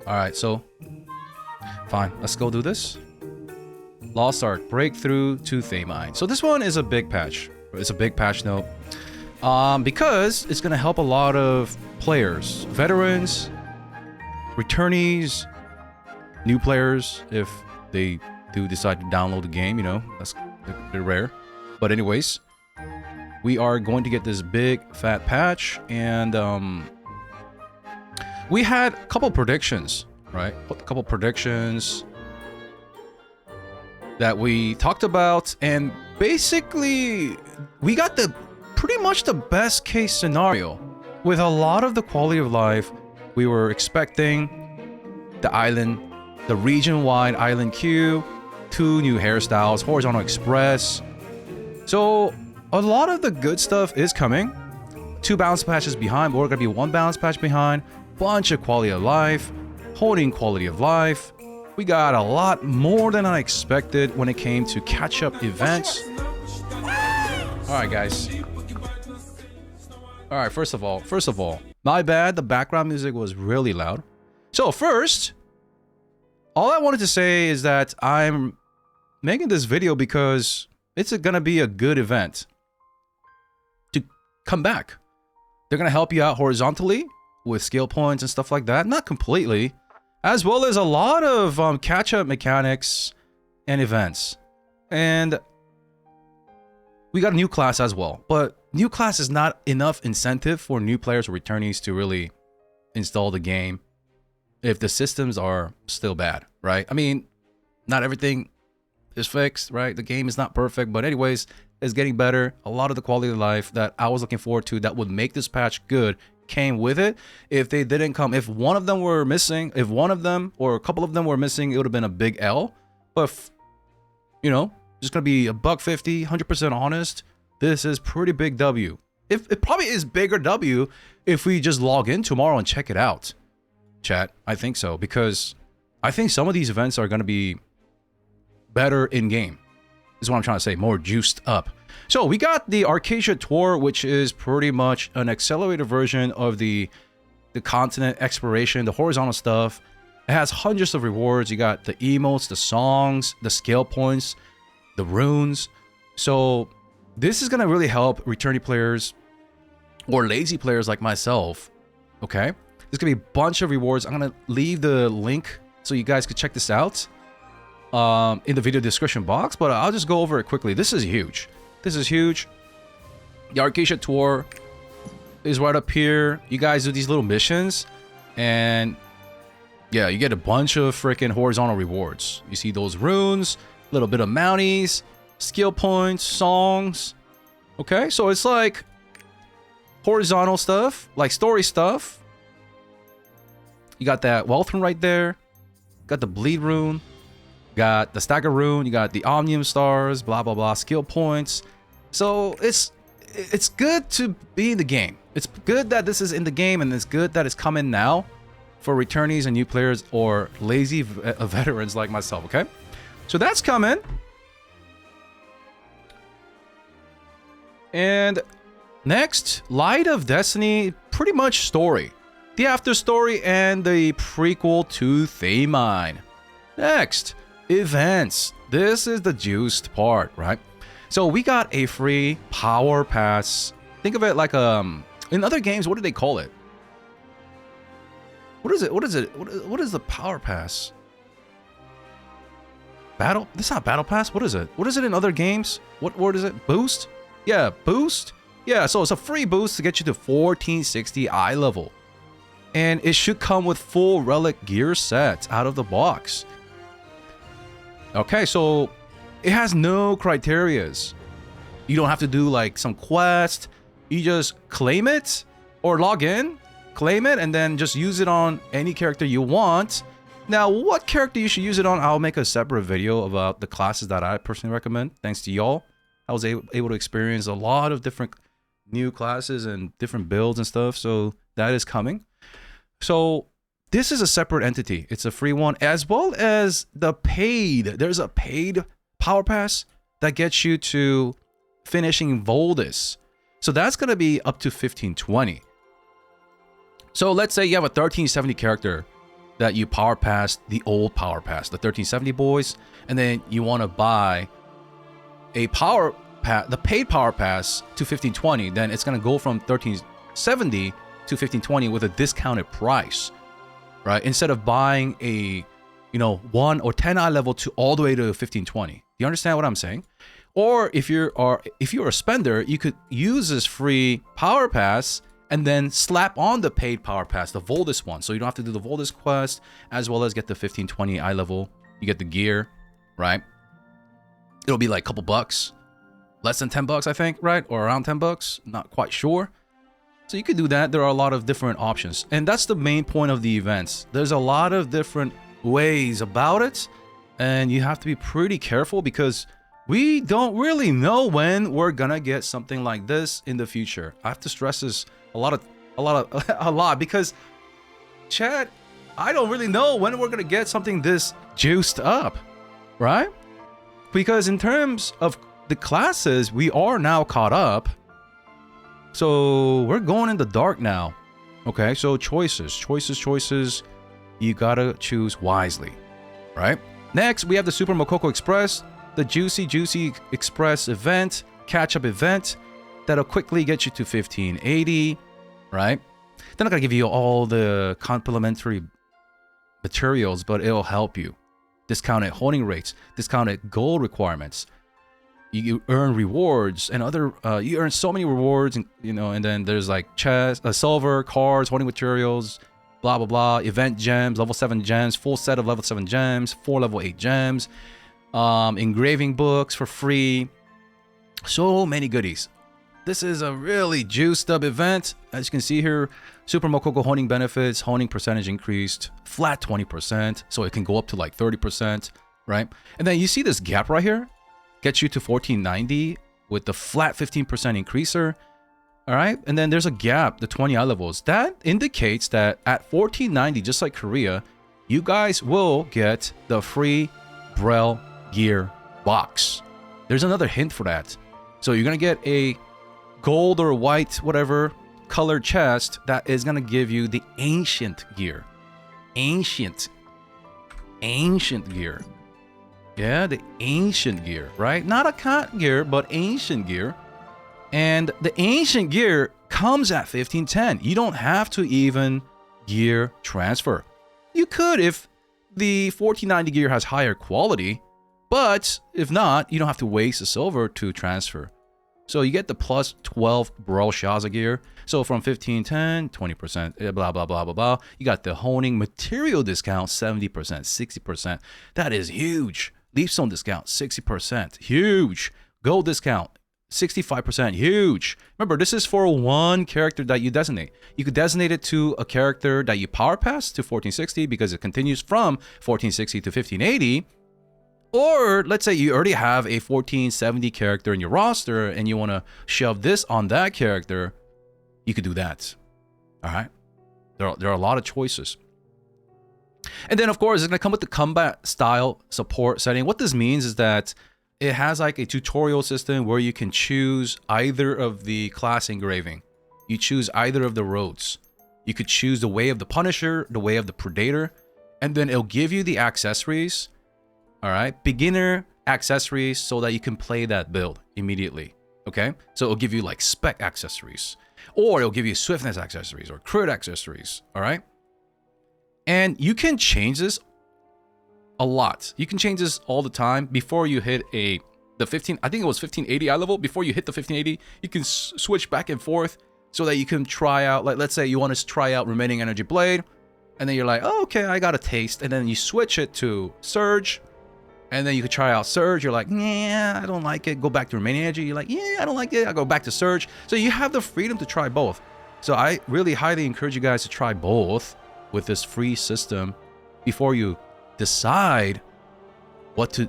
Alright, so fine, let's go do this. Lost Ark, Breakthrough to Thamine. So this one is a big patch. It's a big patch note. Because it's gonna help a lot of players. Veterans, returnees, new players, if they do decide to download the game, you know, they're rare. But anyways, we are going to get this big fat patch, and we had a couple predictions, right? A couple predictions that we talked about, and basically we got the pretty much the best case scenario with a lot of the quality of life we were expecting. The island, the region-wide island queue, 2 new hairstyles, horizontal express. So a lot of the good stuff is coming. 2 balance patches behind, but we're gonna be 1 balance patch behind. Bunch of quality of life, holding quality of life. We got a lot more than I expected when it came to catch-up events. Alright guys. Alright, first of all, my bad, the background music was really loud. So first, all I wanted to say is that I'm making this video because it's gonna be a good event to come back. They're gonna help you out horizontally with skill points and stuff like that. Not completely, as well as a lot of catch-up mechanics and events. And we got a new class as well, but new class is not enough incentive for new players or returnees to really install the game if the systems are still bad, right? I mean, not everything is fixed, right? The game is not perfect, but anyways, it's getting better. A lot of the quality of life that I was looking forward to that would make this patch good came with it. If they didn't come, if one of them were missing, if one of them or a couple of them were missing, it would have been a big L. But, you know, just gonna be $1.50, 100% honest. This is pretty big W. If it probably is bigger W if we just log in tomorrow and check it out. Chat, I think so, because I think some of these events are going to be better in game. Is what I'm trying to say, more juiced up. So we got the Arcasia tour, which is pretty much an accelerated version of the continent exploration, the horizontal stuff. It has hundreds of rewards. You got the emotes, the songs, the skill points, the runes. So this is going to really help returnee players or lazy players like myself. Okay, there's gonna be a bunch of rewards. I'm gonna leave the link so you guys could check this out in the video description box, but I'll just go over it quickly. This is huge. This is huge. The Arcasia tour is right up here. You guys do these little missions, and yeah, you get a bunch of freaking horizontal rewards. You see those runes, a little bit of mounties, skill points, songs. Okay, so it's like horizontal stuff, like story stuff. You got that wealth rune right there. Got the bleed rune. Got the stagger rune. You got the omnium stars. Blah blah blah. Skill points. So it's good to be in the game. It's good that this is in the game, and it's good that it's coming now for returnees and new players or lazy veterans like myself. Okay, so that's coming. And next, Light of Destiny, pretty much story. The after story and the prequel to Thamine. Next, events. This is the juiced part, right? So we got a free power pass. Think of it like in other games, what do they call it? What is it? What is it? What is the power pass? Battle? This is not battle pass. What is it? What is it in other games? What word is it? Boost? Yeah, boost. Yeah, so it's a free boost to get you to 1460 eye level. And it should come with full relic gear set out of the box. Okay, so it has no criterias. You don't have to do like some quest. You just claim it or log in, claim it, and then just use it on any character you want. Now, what character you should use it on, I'll make a separate video about the classes that I personally recommend. Thanks to y'all, I was able to experience a lot of different new classes and different builds and stuff. So that is coming. So this is a separate entity. It's a free one, as well as the paid. There's a paid power pass that gets you to finishing Voldus. So that's going to be up to 1520. So let's say you have a 1370 character that you power pass the old power pass, the 1370 boys, and then you want to buy a power pass, the paid power pass to 1520, then it's going to go from 1370 to 1520 with a discounted price, right? Instead of buying a, 1 or 10 eye level to all the way to 1520. Do you understand what I'm saying? Or if you're a spender, you could use this free power pass and then slap on the paid power pass, the Voldus one. So you don't have to do the Voldus quest, as well as get the 1520 eye level. You get the gear, right? It'll be like a couple bucks. Less than 10 bucks, I think, right? Or around 10 bucks. Not quite sure. So you could do that. There are a lot of different options. And that's the main point of the events. There's a lot of different ways about it. And you have to be pretty careful because we don't really know when we're gonna get something like this in the future. I have to stress this a lot because, chat, I don't really know when we're gonna get something this juiced up, right? Because in terms of the classes, we are now caught up. So we're going in the dark now. Okay, so choices. You gotta choose wisely, right? Next, we have the Super Mokoko Express, the Juicy Express event, catch-up event that'll quickly get you to 1580, right? They're not gonna give you all the complimentary materials, but it'll help you. Discounted holding rates, discounted gold requirements. You earn rewards and other. You earn so many rewards, and and then there's like chest, silver, cards, holding materials, blah blah blah. Event gems, level 7 gems, full set of level 7 gems, 4 level 8 gems, engraving books for free. So many goodies. This is a really juiced up event. As you can see here, Super Mokoko honing benefits, honing percentage increased, flat 20%, so it can go up to like 30%, right? And then you see this gap right here, gets you to 1490 with the flat 15% increaser, all right? And then there's a gap, the 20 eye levels. That indicates that at 1490, just like Korea, you guys will get the free Braille gear box. There's another hint for that. So you're gonna get a gold or white, whatever, colored chest that is gonna give you the ancient gear. Ancient gear. Yeah, the ancient gear, right? Not a cat gear, but ancient gear. And the ancient gear comes at 1510. You don't have to even gear transfer. You could if the 1490 gear has higher quality, but if not, you don't have to waste the silver to transfer. So you get the plus 12 Brawl Shaza gear. So from 1510, 20%, blah, blah, blah, blah, blah. You got the honing material discount, 70%, 60%. That is huge. Leaf Stone discount, 60%. Huge. Gold discount, 65%. Huge. Remember, this is for one character that you designate. You could designate it to a character that you power pass to 1460 because it continues from 1460 to 1580. Or let's say you already have a 1470 character in your roster and you want to shove this on that character, you could do that. All right. There are a lot of choices. And then, of course, it's going to come with the combat style support setting. What this means is that it has like a tutorial system where you can choose either of the class engraving. You choose either of the roads. You could choose the way of the Punisher, the way of the Predator, and then it'll give you the accessories. All right, beginner accessories so that you can play that build immediately. Okay, so it'll give you like spec accessories, or it'll give you swiftness accessories or crit accessories. All right, and you can change this a lot. You can change this all the time before you hit the 15. I think it was 1580 eye level. Before you hit the 1580, you can switch back and forth so that you can try out. Like, let's say you want to try out Remaining Energy Blade, and then you're like, oh, okay, I got a taste, and then you switch it to Surge. And then you could try out Surge. You're like, yeah, I don't like it. Go back to Remaining Energy. You're like, yeah, I don't like it. I go back to Surge. So you have the freedom to try both. So I really highly encourage you guys to try both with this free system before you decide what to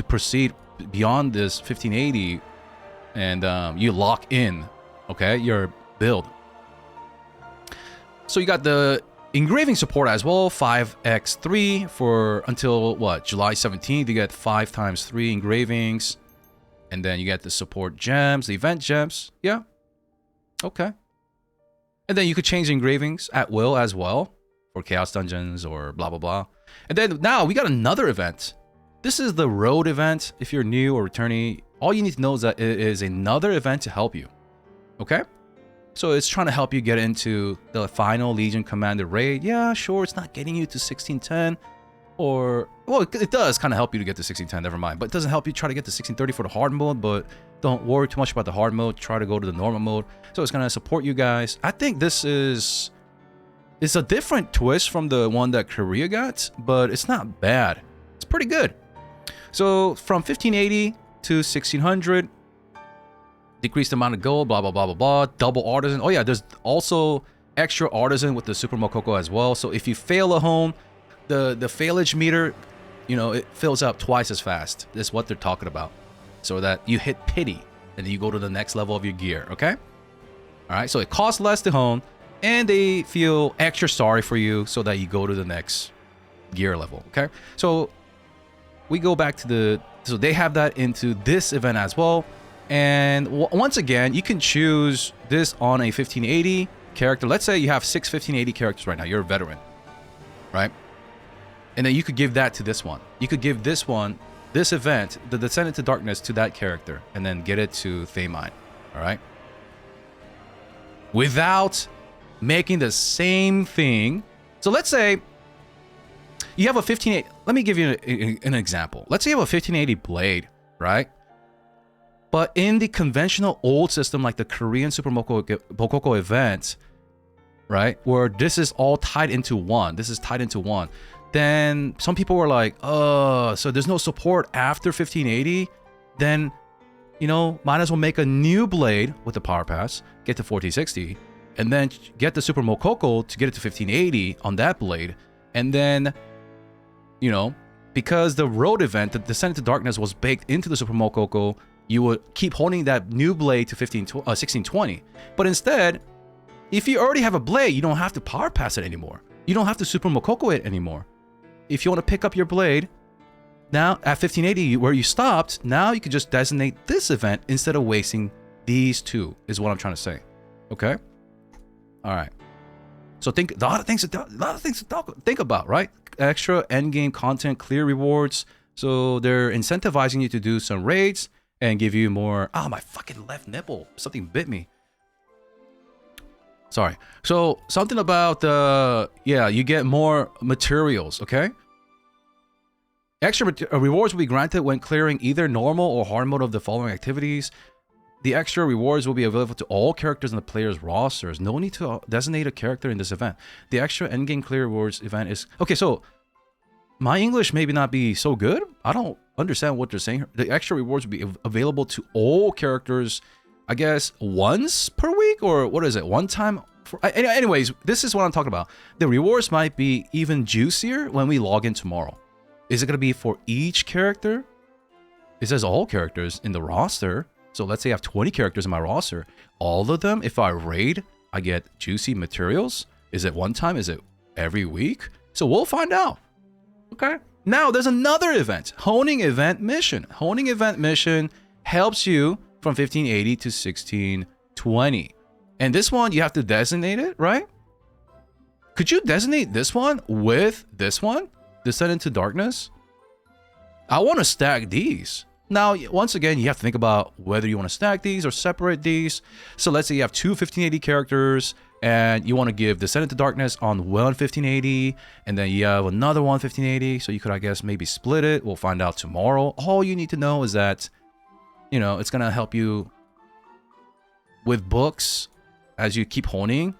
proceed beyond this 1580 and you lock in, okay, your build. So you got the engraving support as well, 5x3 for until what, July 17th. You get 5 times 3 engravings, and then you get the support gems, the event gems. Yeah, okay. And then you could change engravings at will as well. for Chaos Dungeons or blah, blah, blah. And then now we got another event. This is the road event. If you're new or returnee, all you need to know is that it is another event to help you. Okay? So it's trying to help you get into the final Legion Commander raid. Yeah, sure, it's not getting you to 1610. Or, well, it does kind of help you to get to 1610, never mind. But it doesn't help you try to get to 1630 for the hard mode, but don't worry too much about the hard mode. Try to go to the normal mode. So it's going to support you guys. I think this is... It's a different twist from the one that Korea got, but it's not bad. It's pretty good. So from 1580 to 1600, decreased amount of gold, blah, blah, blah, blah, blah. Double artisan. Oh yeah, there's also extra artisan with the Super Mokoko as well. So if you fail a home, the failage meter, you know, it fills up twice as fast. That's what they're talking about. So that you hit pity and then you go to the next level of your gear, okay? All right, so it costs less to hone and they feel extra sorry for you so that you go to the next gear level, okay? So we go back to so they have that into this event as well. And once again, you can choose this on a 1580 character. Let's say you have 6 1580 characters right now. You're a veteran, right? And then you could give that to this one. You could give this one, this event, the Descent into Darkness to that character, and then get it to Thamine, all right? Without making the same thing. So let's say you have a 1580. Let me give you an example. Let's say you have a 1580 blade, right? But in the conventional old system, like the Korean Super Mokoko event, right, where this is all tied into one, then some people were like, oh, so there's no support after 1580, then, you know, might as well make a new blade with the power pass, get to 1460, and then get the Super Mokoko to get it to 1580 on that blade, and then, you know, because the road event, the Descent into Darkness, was baked into the Super Mokoko, you would keep holding that new blade to 1620. But instead, if you already have a blade, you don't have to power pass it anymore. You don't have to Super Mokoko it anymore. If you want to pick up your blade, now at 1580 where you stopped, now you can just designate this event instead of wasting these two, is what I'm trying to say. Okay? All right. So think a lot of things to think about, right? Extra endgame content, clear rewards. So they're incentivizing you to do some raids and give you more. Oh, my fucking left nipple. Something bit me. Sorry. So something about yeah, you get more materials, okay? Extra rewards will be granted when clearing either normal or hard mode of the following activities. The extra rewards will be available to all characters in the player's rosters. No need to designate a character in this event. The extra endgame clear rewards event is... Okay, so my English maybe not be so good. I don't understand what they're saying. The extra rewards will be available to all characters, I guess, once per week? Or what is it? One time? Anyways, this is what I'm talking about. The rewards might be even juicier when we log in tomorrow. Is it going to be for each character? It says all characters in the roster. So let's say I have 20 characters in my roster. All of them, if I raid, I get juicy materials. Is it one time? Is it every week? So we'll find out. Okay. Now there's another event. Honing Event Mission. Honing Event Mission helps you from 1580 to 1620. And this one, you have to designate it, right? Could you designate this one with this one? Descent into Darkness? I want to stack these. Now, once again, you have to think about whether you want to stack these or separate these. So let's say you have two 1580 characters and you want to give Descent into Darkness on one 1580, and then you have another one 1580. So you could, I guess, maybe split it. We'll find out tomorrow. All you need to know is that, you know, it's going to help you with books as you keep honing.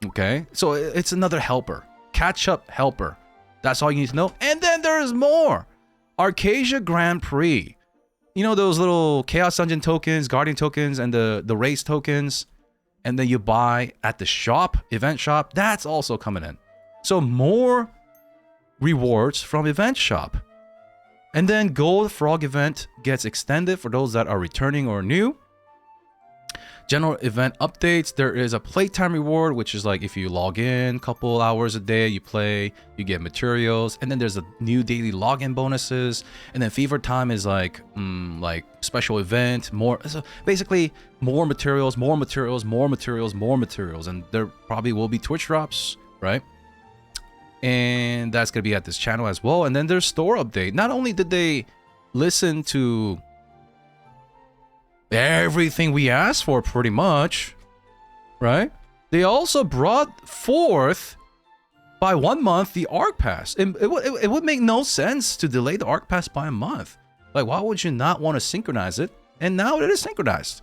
Okay. So it's another helper. Catch up helper. That's all you need to know. And then there's more. Arcasia Grand Prix. You know those little Chaos Dungeon tokens, Guardian tokens, and the race tokens, and then you buy at the shop, event shop. That's also coming in. So more rewards from event shop. And then Gold Frog event gets extended for those that are returning or new. General event updates. There is a playtime reward, which is like if you log in a couple hours a day, you play, you get materials. And then there's a new daily login bonuses. And then Fever Time is like special event, more. So basically more materials, more materials, more materials, more materials. And there probably will be Twitch drops, right? and that's gonna be at this channel as well. And then their store update. Not only did they listen to everything we asked for pretty much, right? They also brought forth by 1 month the Arc Pass. It would make no sense to delay the Arc Pass by a month. Like, why would you not want to synchronize it? And now it is synchronized.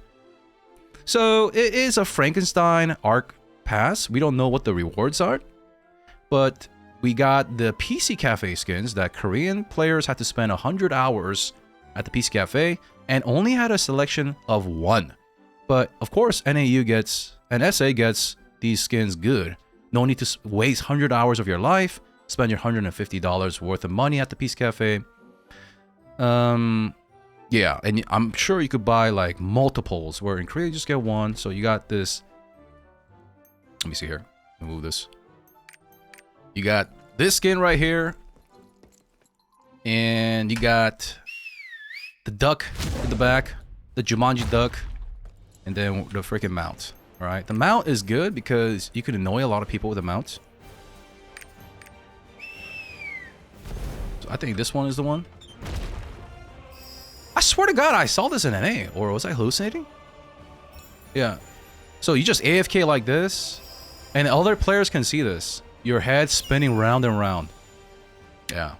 So it is a Frankenstein Arc Pass. We don't know what the rewards are, but we got the PC Cafe skins that Korean players had to spend 100 hours at the PC Cafe and only had a selection of 1. But of course, NAU gets and SA gets these skins good. No need to waste 100 hours of your life, spend your $150 worth of money at the PC Cafe. Yeah, and I'm sure you could buy like multiples, where in Korea you just get 1. So you got this. Let me see here. Let me move this. You got this skin right here, and you got the duck in the back, the Jumanji duck, and then the freaking mount. All right, the mount is good because you can annoy a lot of people with the mount. So I think this one is the one. I swear to God, I saw this in NA, or was I hallucinating? Yeah. So you just AFK like this, and other players can see this. Your head spinning round and round. Yeah.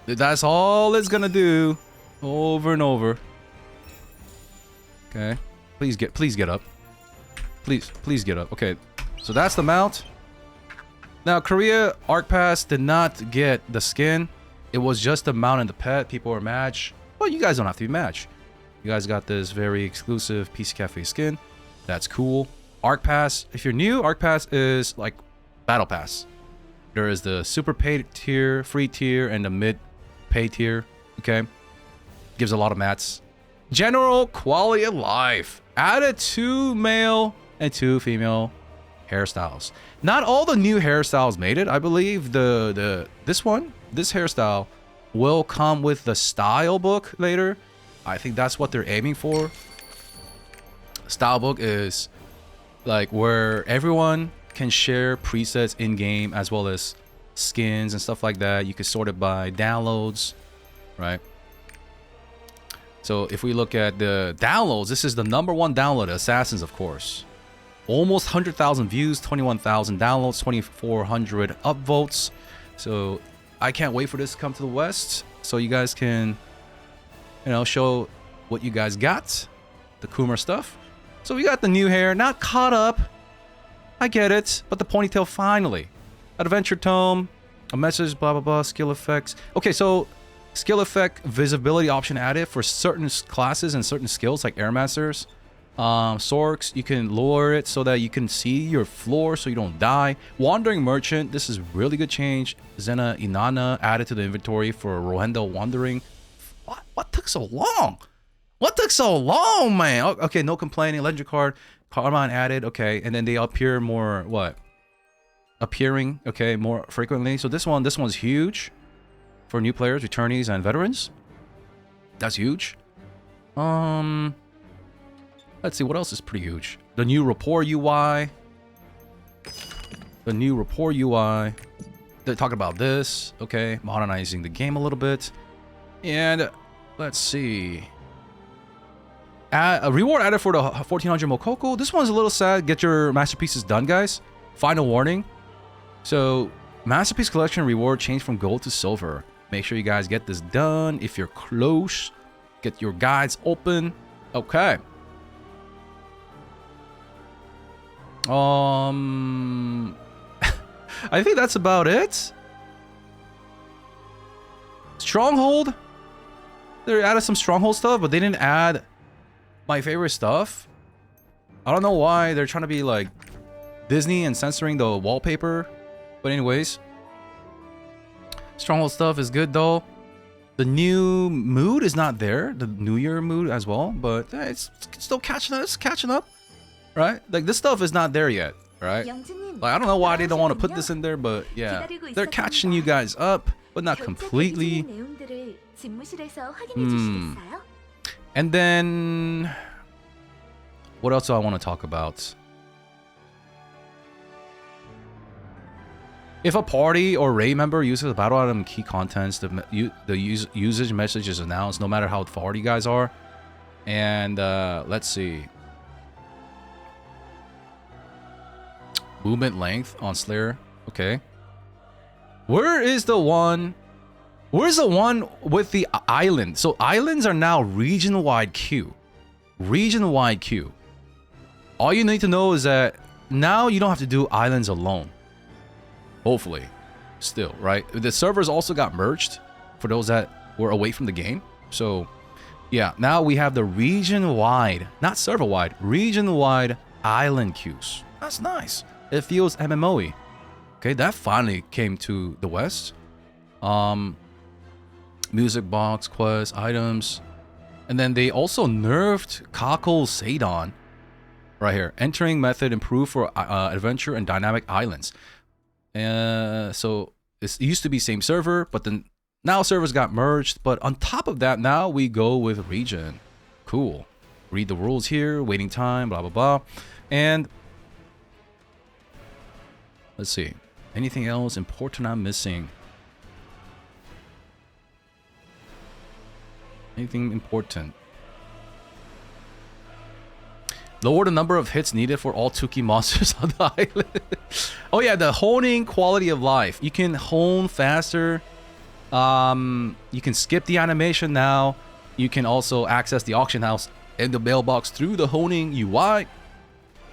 That's all it's gonna do, over and over. Okay. Please get up. Please get up. Okay. So that's the mount. Now, Korea Arc Pass did not get the skin. It was just the mount and the pet. People were mad. Well, you guys don't have to be mad. You guys got this very exclusive PC Cafe skin. That's cool. Arc Pass. If you're new, Arc Pass is like Battle Pass. There is the super paid tier, free tier, and the mid pay tier. Okay. Gives a lot of mats. General quality of life. Added 2 male and 2 female hairstyles. Not all the new hairstyles made it. I believe this hairstyle will come with the style book later. I think that's what they're aiming for. Style book is like where everyone can share presets in game as well as skins and stuff like that. You can sort it by downloads, right? So if we look at the downloads, this is the #1 download, Assassins, of course. Almost 100,000 views, 21,000 downloads, 2,400 upvotes. So I can't wait for this to come to the West, so you guys can, you know, show what you guys got, the Coomer stuff. So we got the new hair, not caught up. I get it, but the ponytail finally. Adventure tome, a message, blah blah blah, skill effects. Okay, so skill effect visibility option added for certain classes and certain skills like Airmasters. Sorks, you can lower it so that you can see your floor so you don't die. Wandering Merchant, this is really good change. Zena Inanna added to the inventory for Rohendo Wandering. What took so long? What took so long, man? Okay, no complaining. Legend card, Carmine added. Okay, and then they appear more, what? Appearing, okay, more frequently. So this one's huge for new players, returnees, and veterans. That's huge. Let's see, what else is pretty huge? The new Rapport UI. The new Rapport UI. They're talking about this. Okay, modernizing the game a little bit. And let's see. A reward added for the 1400 Mokoko. This one's a little sad. Get your masterpieces done, guys. Final warning. So, masterpiece collection reward changed from gold to silver. Make sure you guys get this done. If you're close, get your guides open. Okay. I think that's about it. Stronghold. They added some Stronghold stuff, but they didn't add my favorite stuff. I don't know why they're trying to be like Disney and censoring the wallpaper. But anyways, Stronghold stuff is good though. The new mood is not there. The New Year mood as well, but it's still catching up. It's catching up, right? Like this stuff is not there yet, right? Like I don't know why they don't want to put this in there, but yeah, they're catching you guys up, but not completely. And then what else do I want to talk about? If a party or raid member uses a battle item key contents, the usage message is announced no matter how far you guys are. And let's see. Movement length on Slayer. Okay. Where's the one with the island? So islands are now region-wide queue. Region-wide queue. All you need to know is that now you don't have to do islands alone. Hopefully. Still, right? The servers also got merged for those that were away from the game. So, yeah, now we have the region-wide, not server-wide, region-wide island queues. That's nice. It feels MMO-y. Okay, that finally came to the West. Music box, quests, items. And then they also nerfed Kako Seidon. Right here. Entering method improved for adventure and dynamic islands. So it used to be same server, but then now servers got merged. But on top of that, now we go with region. Cool. Read the rules here, waiting time, blah, blah, blah. And let's see. Anything else important I'm missing? Anything important? Lower the number of hits needed for all Tuki monsters on the island. Oh yeah, the honing quality of life. You can hone faster. You can skip the animation now. You can also access the auction house and the mailbox through the honing UI.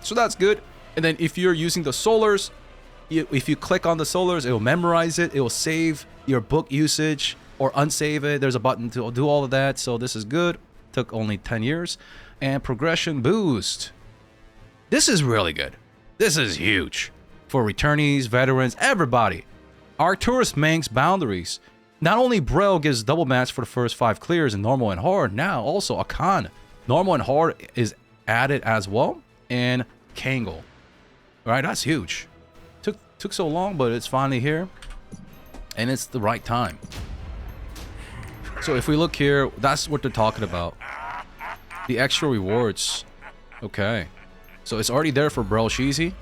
So that's good. And then if you're using the solars, if you click on the solars, it will memorize it. It will save your book usage or unsave it. There's a button to do all of that. So this is good. Took only 10 years. And progression boost. This is really good. This is huge. For returnees, veterans, everybody. Arcturus Meng's boundaries. Not only Braille gives double match for the first 5 clears in normal and hard, now also Akan. Normal and hard is added as well. And Kangle. Alright, that's huge. Took so long, but it's finally here. And it's the right time. So if we look here, that's what they're talking about. The extra rewards. Okay. So it's already there for Braille Sheezy.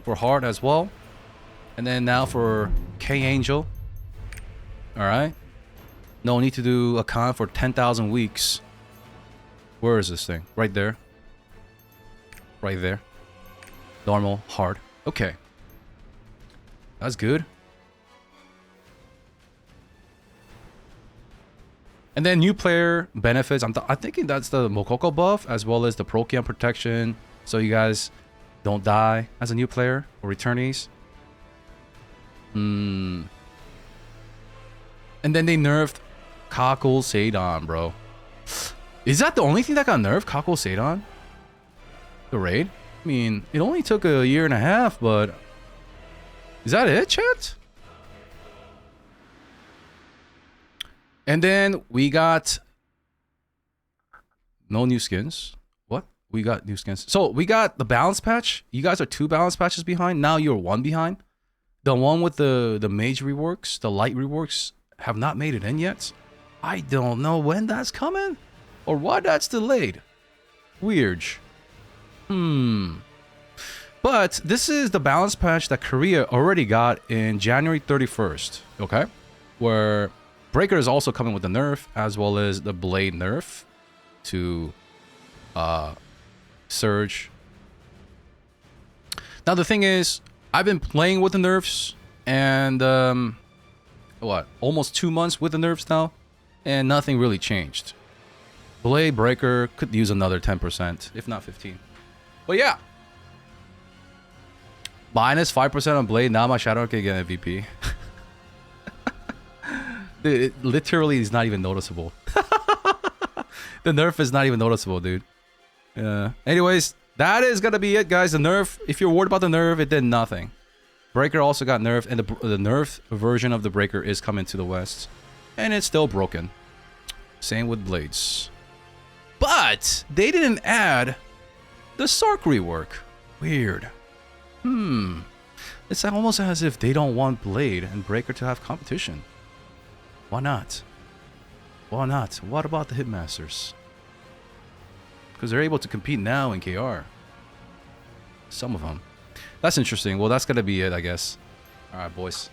For hard as well. And then now for K-Angel. Alright. No need to do a con for 10,000 weeks. Where is this thing? Right there. Right there. Normal, hard. Okay. That's good. And then new player benefits. I'm thinking that's the Mokoko buff as well as the Prokion protection. So you guys don't die as a new player or returnees. And then they nerfed Kako Seidon, bro. Is that the only thing that got nerfed? Kako Seidon? The raid? I mean, it only took a year and a half, but... Is that it, chat? And then we got... No new skins. What? We got new skins. So we got the balance patch. You guys are 2 balance patches behind. Now you're 1 behind. The one with the mage reworks, the light reworks, have not made it in yet. I don't know when that's coming or why that's delayed. Weird. But this is the balance patch that Korea already got in January 31st. Okay? Where Breaker is also coming with the nerf as well as the blade nerf to Surge. Now the thing is, I've been playing with the nerfs and almost 2 months with the nerfs now, and nothing really changed. Blade Breaker could use another 10%, if not 15. But yeah, minus 5% on Blade. Now my Shadow can get MVP. Dude, it literally is not even noticeable. The nerf is not even noticeable, dude. Yeah. Anyways, that is gonna be it, guys. The nerf, if you're worried about the nerf, it did nothing. Breaker also got nerfed, and the nerf version of the Breaker is coming to the West. And it's still broken. Same with Blades. But they didn't add the Sark rework. Weird. It's almost as if they don't want Blade and Breaker to have competition. Why not? Why not? What about the Hitmasters? Because they're able to compete now in KR. Some of them. That's interesting. Well, that's going to be it, I guess. All right, boys.